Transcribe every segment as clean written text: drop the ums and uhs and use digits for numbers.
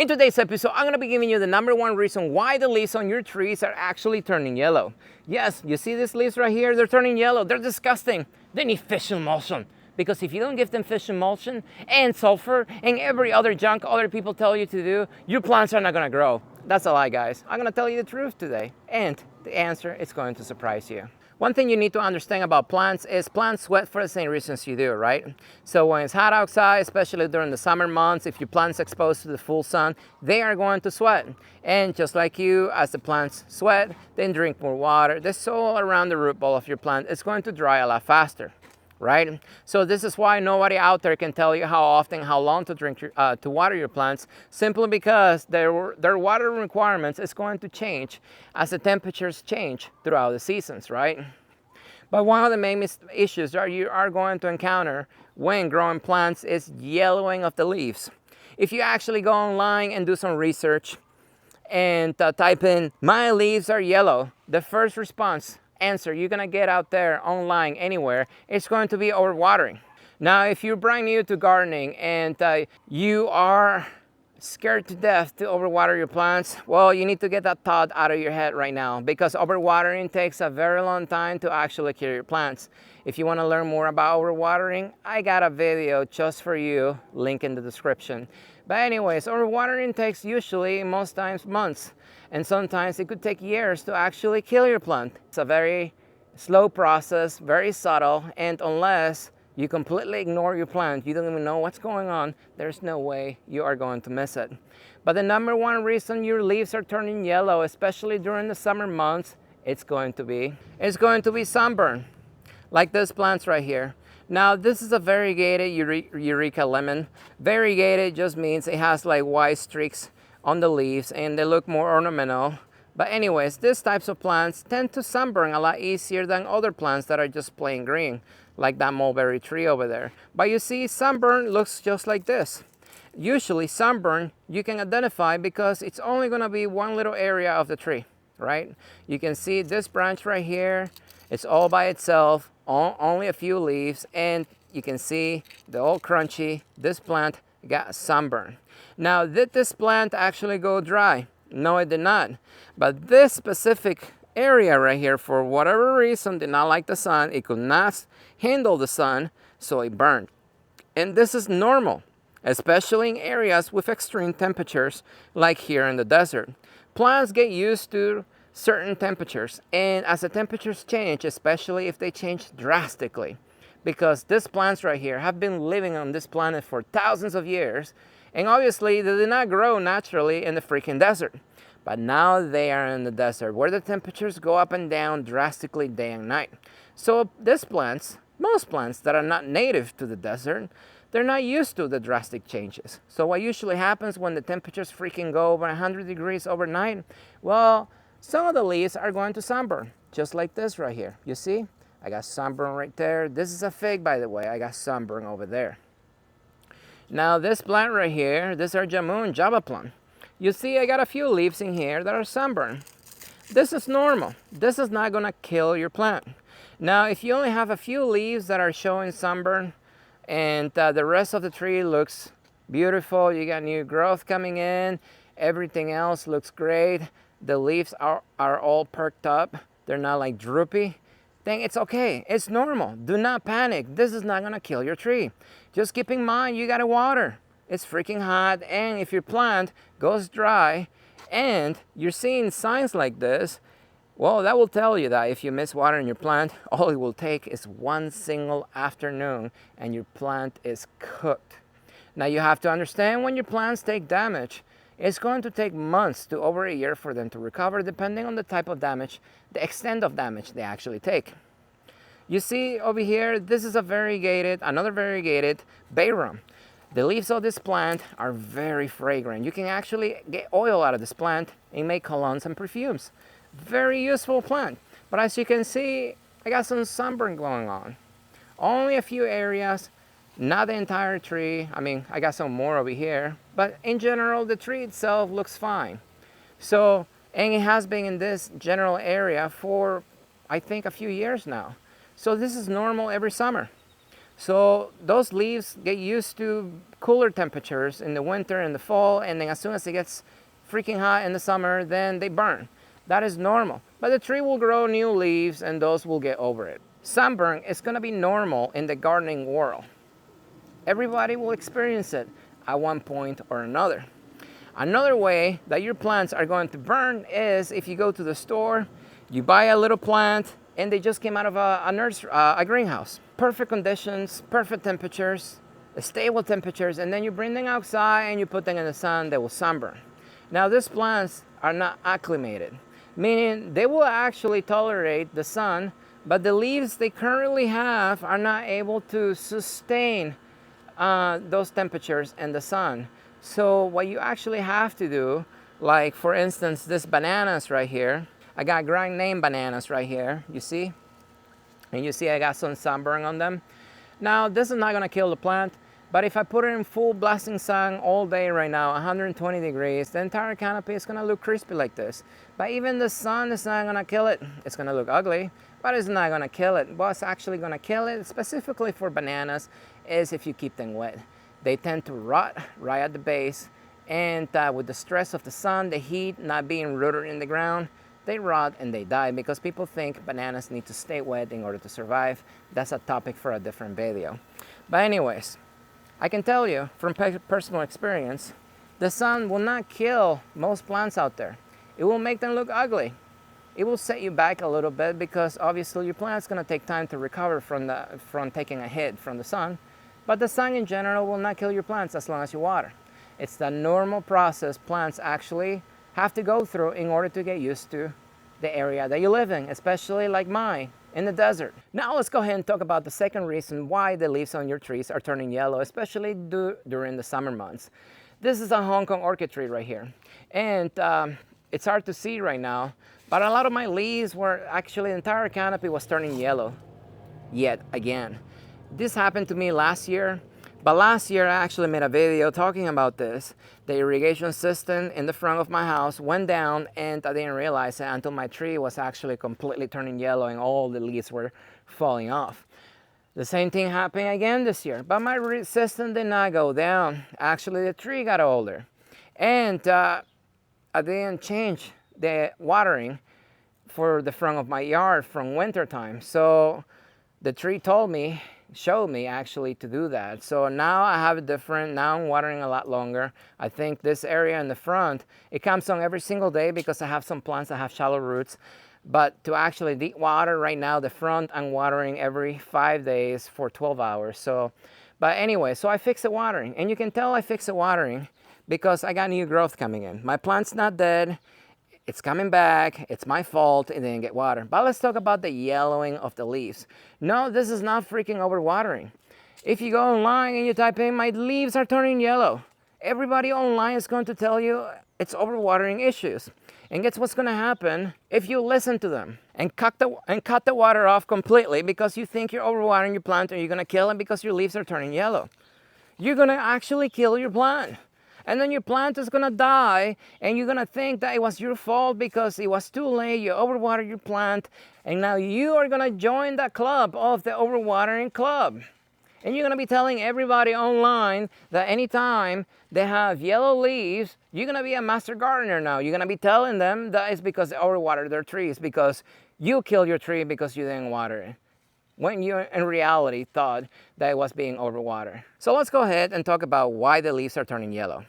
In today's episode, I'm going to be giving you the #1 reason why the leaves on your trees are actually turning yellow. Yes, you see these leaves right here? They're turning yellow. They're disgusting. They need fish emulsion. Because if you don't give them fish emulsion and sulfur and every other junk other people tell you to do, your plants are not going to grow. That's a lie, guys. I'm going to tell you the truth today. And the answer is going to surprise you. One thing you need to understand about plants is plants sweat for the same reasons you do, right? So when it's hot outside, especially during the summer months, if your plant's exposed to the full sun, they are going to sweat. And just like you, as the plants sweat, then drink more water, the soil around the root ball of your plant is going to dry a lot faster, right? So this is why nobody out there can tell you how often, how long to drink to water your plants, simply because their water requirements is going to change as the temperatures change throughout the seasons, right? But one of the main issues that you are going to encounter when growing plants is yellowing of the leaves. If you actually go online and do some research and type in "my leaves are yellow," the first answer you're gonna get out there online anywhere, it's going to be overwatering. Now, if you're brand new to gardening and you are scared to death to overwater your plants, well, you need to get that thought out of your head right now, because overwatering takes a very long time to actually cure your plants. If you want to learn more about overwatering, I got a video just for you, link in the description. But anyways, overwatering takes usually, most times, months. And sometimes it could take years to actually kill your plant. It's a very slow process, very subtle, and unless you completely ignore your plant, you don't even know what's going on, there's no way you are going to miss it. But the #1 reason your leaves are turning yellow, especially during the summer months, it's going to be sunburn, like these plants right here. Now, this is a variegated Eureka lemon. Variegated just means it has like white streaks on the leaves and they look more ornamental. But anyways, these types of plants tend to sunburn a lot easier than other plants that are just plain green, like that mulberry tree over there. But you see, sunburn looks just like this. Usually sunburn you can identify because it's only going to be one little area of the tree, right? You can see this branch right here, it's all by itself, only a few leaves, and you can see they're all crunchy. This plant got sunburn. Now, did this plant actually go dry? No, it did not. But this specific area right here, for whatever reason, did not like the sun. It could not handle the sun, so it burned. And this is normal, especially in areas with extreme temperatures, like here in the desert. Plants get used to certain temperatures, and as the temperatures change, especially if they change drastically, because these plants right here have been living on this planet for thousands of years, and obviously they did not grow naturally in the freaking desert. But now they are in the desert, where the temperatures go up and down drastically day and night. So these plants, most plants that are not native to the desert, they're not used to the drastic changes. So what usually happens when the temperatures freaking go over 100 degrees overnight? Well, some of the leaves are going to sunburn, just like this right here. You see? I got sunburn right there. This is a fig, by the way. I got sunburn over there. Now, this plant right here, this is our Jamun Java plum. You see, I got a few leaves in here that are sunburned. This is normal. This is not going to kill your plant. Now, if you only have a few leaves that are showing sunburn and the rest of the tree looks beautiful, you got new growth coming in, everything else looks great, the leaves are all perked up, they're not like droopy, then it's okay. It's normal. Do not panic. This is not going to kill your tree. Just keep in mind, you got to water. It's freaking hot, and if your plant goes dry and you're seeing signs like this, well, that will tell you that if you miss watering your plant, all it will take is one single afternoon and your plant is cooked. Now, you have to understand, when your plants take damage, it's going to take months to over a year for them to recover, depending on the type of damage, the extent of damage they actually take. You see over here, this is another variegated bayrum. The leaves of this plant are very fragrant. You can actually get oil out of this plant and make colognes and perfumes. Very useful plant. But as you can see, I got some sunburn going on. Only a few areas, not the entire tree. I mean, I got some more over here, but in general, the tree itself looks fine. So, and it has been in this general area for, I think, a few years now. So this is normal every summer. So those leaves get used to cooler temperatures in the winter and the fall, and then as soon as it gets freaking hot in the summer, then they burn. That is normal. But the tree will grow new leaves and those will get over it. Sunburn is gonna be normal in the gardening world. Everybody will experience it at one point or another. Another way that your plants are going to burn is if you go to the store, you buy a little plant, and they just came out of a greenhouse. Perfect conditions, perfect temperatures, stable temperatures, and then you bring them outside and you put them in the sun, they will sunburn. Now these plants are not acclimated, meaning they will actually tolerate the sun, but the leaves they currently have are not able to sustain those temperatures and the sun. So what you actually have to do, like for instance, this bananas right here, I got grand name bananas right here, you see? And you see I got some sunburn on them. Now this is not gonna kill the plant, but if I put it in full blasting sun all day right now, 120 degrees, the entire canopy is gonna look crispy like this. But even the sun is not gonna kill it. It's gonna look ugly, but it's not gonna kill it. What's actually gonna kill it, specifically for bananas, is if you keep them wet. They tend to rot right at the base, and with the stress of the sun, the heat not being rooted in the ground, they rot and they die because people think bananas need to stay wet in order to survive. That's a topic for a different video. But anyways, I can tell you from personal experience, the sun will not kill most plants out there. It will make them look ugly. It will set you back a little bit because obviously your plant's gonna take time to recover from taking a hit from the sun. But the sun in general will not kill your plants as long as you water. It's the normal process plants actually have to go through in order to get used to the area that you live in, especially like mine, in the desert. Now let's go ahead and talk about the second reason why the leaves on your trees are turning yellow, especially during the summer months. This is a Hong Kong orchid tree right here. And it's hard to see right now, but a lot of my leaves were actually, the entire canopy was turning yellow yet again. This happened to me last year, but last year I actually made a video talking about this. The irrigation system in the front of my house went down and I didn't realize it until my tree was actually completely turning yellow and all the leaves were falling off. The same thing happened again this year, but my system did not go down. Actually, the tree got older. And I didn't change the watering for the front of my yard from winter time. So the tree showed me actually to do that. So now I have it different. Now I'm watering a lot longer. I think this area in the front, it comes on every single day because I have some plants that have shallow roots. But to actually deep water right now, the front I'm watering every 5 days for 12 hours. So, but anyway, so I fixed the watering. And you can tell I fixed the watering because I got new growth coming in. My plant's not dead. It's coming back, it's my fault, it didn't get water. But let's talk about the yellowing of the leaves. No, this is not freaking overwatering. If you go online and you type in, my leaves are turning yellow, everybody online is going to tell you it's overwatering issues. And guess what's gonna happen if you listen to them and cut the water off completely because you think you're overwatering your plant and you're gonna kill it because your leaves are turning yellow. You're gonna actually kill your plant. And then your plant is gonna die and you're gonna think that it was your fault because it was too late, you overwatered your plant, and now you are gonna join the club of the overwatering club. And you're gonna be telling everybody online that anytime they have yellow leaves, you're gonna be a master gardener now. You're gonna be telling them that it's because they overwatered their trees, because you killed your tree because you didn't water it, when you in reality thought that it was being overwatered. So let's go ahead and talk about why the leaves are turning yellow.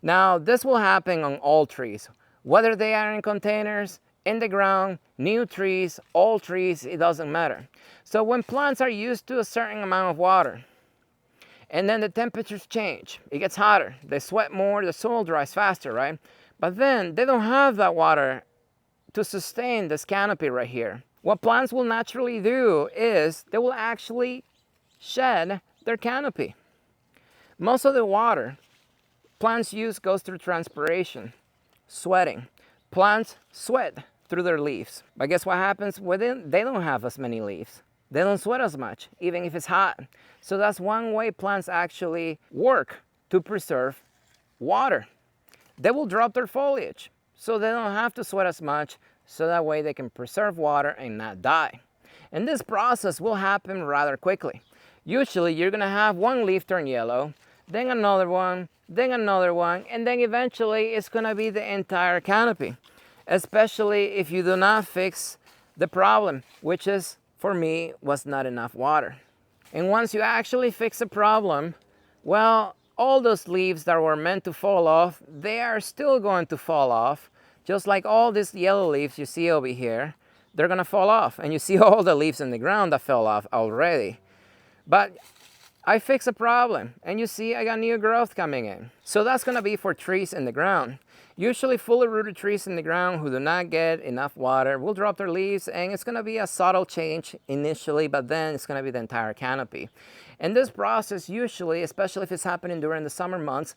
Now this will happen on all trees, whether they are in containers, in the ground, new trees, old trees, it doesn't matter. So when plants are used to a certain amount of water, and then the temperatures change, it gets hotter, they sweat more, the soil dries faster, right? But then they don't have that water to sustain this canopy right here. What plants will naturally do is they will actually shed their canopy. Most of the water plants use goes through transpiration, sweating. Plants sweat through their leaves. But guess what happens with it? They don't have as many leaves. They don't sweat as much, even if it's hot. So that's one way plants actually work to preserve water. They will drop their foliage, so they don't have to sweat as much, so that way they can preserve water and not die. And this process will happen rather quickly. Usually you're gonna have one leaf turn yellow, then another one, and then eventually it's gonna be the entire canopy, especially if you do not fix the problem, which is, for me, was not enough water. And once you actually fix the problem, well, all those leaves that were meant to fall off, they are still going to fall off, just like all these yellow leaves you see over here, they're gonna fall off. And you see all the leaves in the ground that fell off already. But I fixed a problem, and you see I got new growth coming in. So that's gonna be for trees in the ground. Usually fully rooted trees in the ground who do not get enough water will drop their leaves, and it's gonna be a subtle change initially, but then it's gonna be the entire canopy. And this process usually, especially if it's happening during the summer months,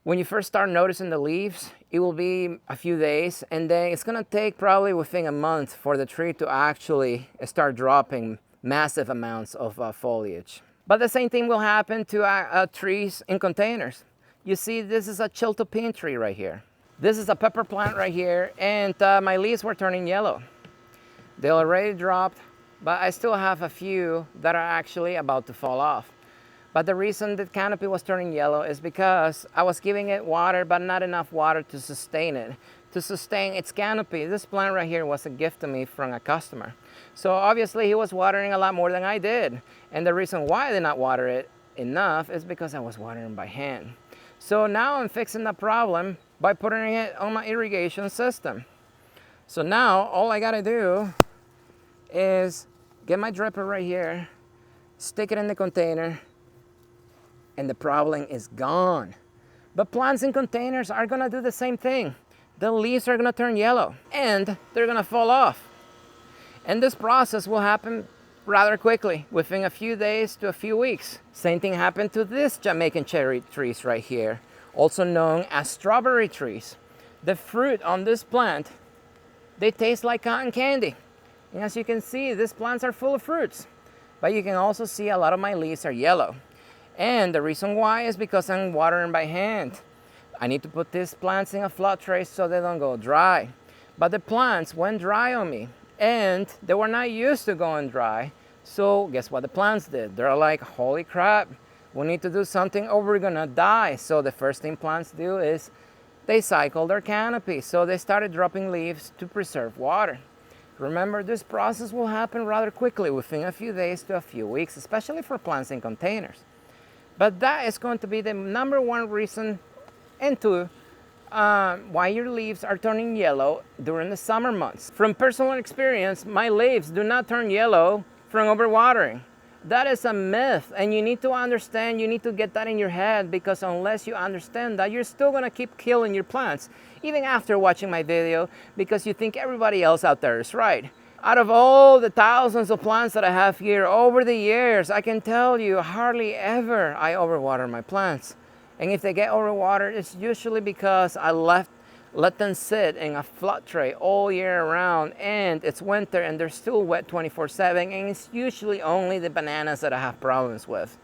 when you first start noticing the leaves, it will be a few days, and then it's gonna take probably within a month for the tree to actually start dropping massive amounts of foliage. But the same thing will happen to trees in containers. You see, this is a chiltepin tree right here. This is a pepper plant right here, and my leaves were turning yellow. They already dropped, but I still have a few that are actually about to fall off. But the reason the canopy was turning yellow is because I was giving it water, but not enough water to sustain it. To sustain its canopy. This plant right here was a gift to me from a customer. So obviously he was watering a lot more than I did. And the reason why I did not water it enough is because I was watering by hand. So now I'm fixing the problem by putting it on my irrigation system. So now all I gotta do is get my dripper right here, stick it in the container, and the problem is gone. But plants in containers are gonna do the same thing. The leaves are gonna turn yellow and they're gonna fall off. And this process will happen rather quickly, within a few days to a few weeks. Same thing happened to these Jamaican cherry trees right here, also known as strawberry trees. The fruit on this plant, they taste like cotton candy. And as you can see, these plants are full of fruits. But you can also see a lot of my leaves are yellow. And the reason why is because I'm watering by hand. I need to put these plants in a flood tray so they don't go dry. But the plants went dry on me, and they were not used to going dry. So guess what the plants did? They're like, holy crap, we need to do something or we're gonna die. So the first thing plants do is they cycle their canopy. So they started dropping leaves to preserve water. Remember, this process will happen rather quickly, within a few days to a few weeks, especially for plants in containers. But that is going to be the number one reason into why your leaves are turning yellow during the summer months. From personal experience, my leaves do not turn yellow from overwatering. That is a myth, and you need to understand, you need to get that in your head, because unless you understand that, you're still gonna keep killing your plants, even after watching my video, because you think everybody else out there is right. Out of all the thousands of plants that I have here over the years, I can tell you hardly ever I overwater my plants. And if they get overwatered, it's usually because I let them sit in a flood tray all year round, and it's winter and they're still wet 24/7, and it's usually only the bananas that I have problems with.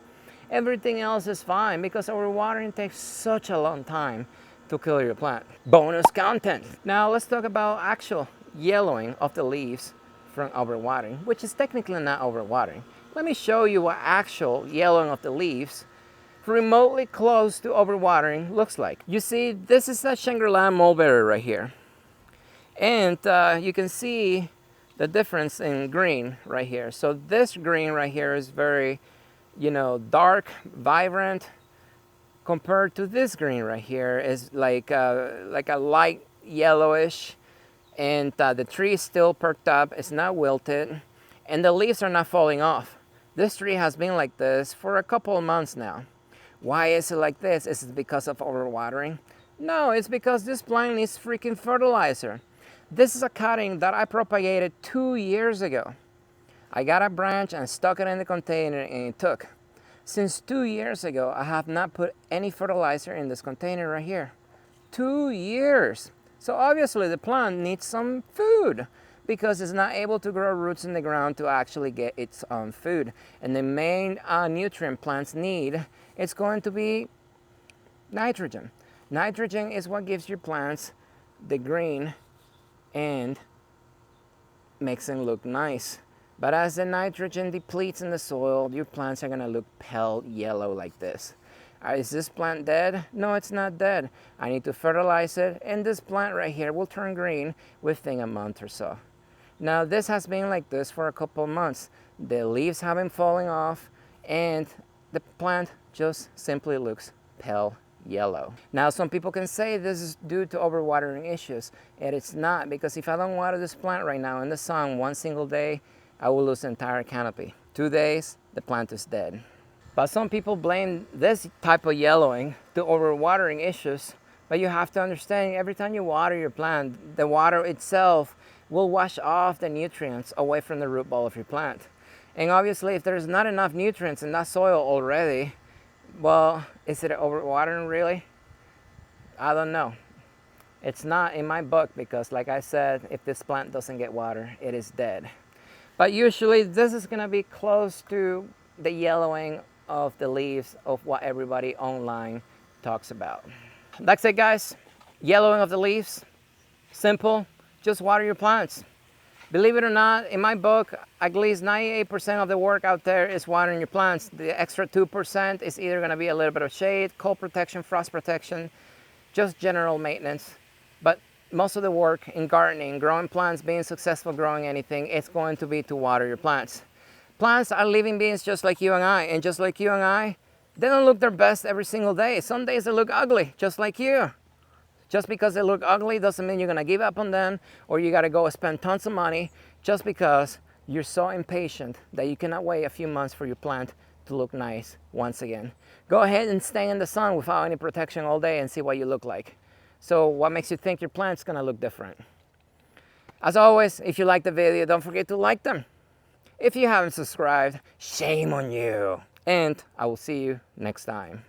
Everything else is fine, because overwatering takes such a long time to kill your plant. Bonus content. Now let's talk about actual yellowing of the leaves from overwatering, which is technically not overwatering. Let me show you what actual yellowing of the leaves remotely close to overwatering looks like. You see, this is a Shangri-La mulberry right here. And you can see the difference in green right here. So this green right here is very, dark, vibrant, compared to this green right here is like a light yellowish. And the tree is still perked up, it's not wilted, and the leaves are not falling off. This tree has been like this for a couple of months now. Why is it like this? Is it because of overwatering? No, it's because this plant needs freaking fertilizer. This is a cutting that I propagated 2 years ago. I got a branch and stuck it in the container, and it took. Since 2 years ago, I have not put any fertilizer in this container right here. 2 years. So obviously the plant needs some food, because it's not able to grow roots in the ground to actually get its own food. And the main nutrient plants need, it's going to be nitrogen. Nitrogen is what gives your plants the green and makes them look nice. But as the nitrogen depletes in the soil, your plants are gonna look pale yellow like this. Is this plant dead? No, it's not dead. I need to fertilize it, and this plant right here will turn green within a month or so. Now this has been like this for a couple months. The leaves have been falling off, and the plant just simply looks pale yellow. Now some people can say this is due to overwatering issues, and it's not, because if I don't water this plant right now in the sun one single day, I will lose the entire canopy. 2 days, the plant is dead. But some people blame this type of yellowing to overwatering issues, but you have to understand, every time you water your plant, the water itself will wash off the nutrients away from the root ball of your plant. And obviously if there's not enough nutrients in that soil already, well, is it overwatering really? I don't know. It's not in my book, because like I said, if this plant doesn't get water, it is dead. But usually this is gonna be close to the yellowing of the leaves of what everybody online talks about. That's it, guys. Yellowing of the leaves, simple, just water your plants. Believe it or not, in my book, at least 98% of the work out there is watering your plants. The extra 2% is either gonna be a little bit of shade, cold protection, frost protection, just general maintenance. But most of the work in gardening, growing plants, being successful growing anything, it's going to be to water your plants. Plants are living beings just like you and I, and just like you and I, they don't look their best every single day. Some days they look ugly, just like you. Just because they look ugly doesn't mean you're gonna give up on them, or you gotta go spend tons of money just because you're so impatient that you cannot wait a few months for your plant to look nice once again. Go ahead and stay in the sun without any protection all day and see what you look like. So what makes you think your plant's gonna look different? As always, if you like the video, don't forget to like them. If you haven't subscribed, shame on you. And I will see you next time.